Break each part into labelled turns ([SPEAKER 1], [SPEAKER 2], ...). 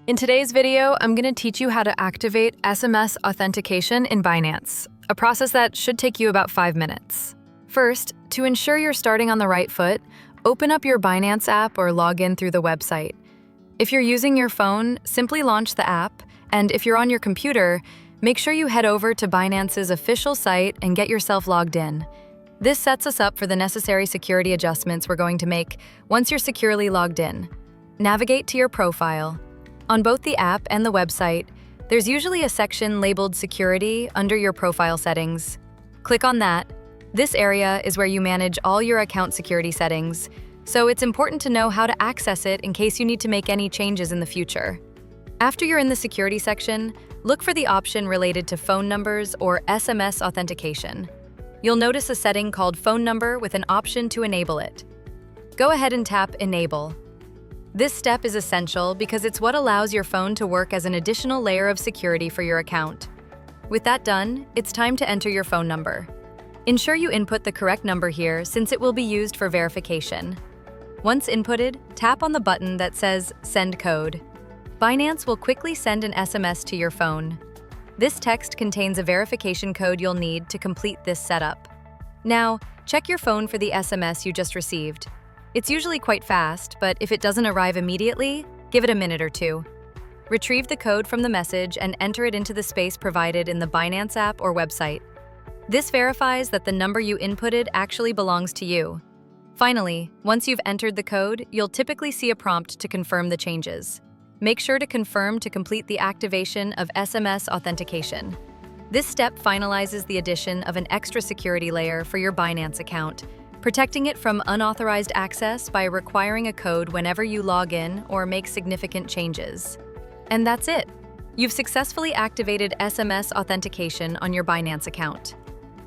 [SPEAKER 1] In today's video, I'm going to teach you how to activate SMS authentication in Binance, a process that should take you about 5 minutes. First, to ensure you're starting on the right foot, open up your Binance app or log in through the website. If you're using your phone, simply launch the app, and if you're on your computer, make sure you head over to Binance's official site and get yourself logged in. This sets us up for the necessary security adjustments we're going to make once you're securely logged in. Navigate to your profile. On both the app and the website, there's usually a section labeled Security under your profile settings. Click on that. This area is where you manage all your account security settings, so it's important to know how to access it in case you need to make any changes in the future. After you're in the security section, look for the option related to phone numbers or SMS authentication. You'll notice a setting called Phone Number with an option to enable it. Go ahead and tap Enable. This step is essential because it's what allows your phone to work as an additional layer of security for your account. With that done, it's time to enter your phone number. Ensure you input the correct number here since it will be used for verification. Once inputted, tap on the button that says Send Code. Binance will quickly send an SMS to your phone. This text contains a verification code you'll need to complete this setup. Now, check your phone for the SMS you just received. It's usually quite fast, but if it doesn't arrive immediately, give it a minute or two. Retrieve the code from the message and enter it into the space provided in the Binance app or website. This verifies that the number you inputted actually belongs to you. Finally, once you've entered the code, you'll typically see a prompt to confirm the changes. Make sure to confirm to complete the activation of SMS authentication. This step finalizes the addition of an extra security layer for your Binance account, protecting it from unauthorized access by requiring a code whenever you log in or make significant changes. And that's it. You've successfully activated SMS authentication on your Binance account.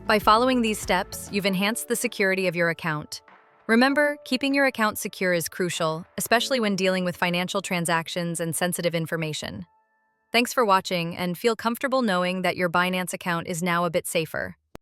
[SPEAKER 1] By following these steps, you've enhanced the security of your account. Remember, keeping your account secure is crucial, especially when dealing with financial transactions and sensitive information. Thanks for watching, and feel comfortable knowing that your Binance account is now a bit safer.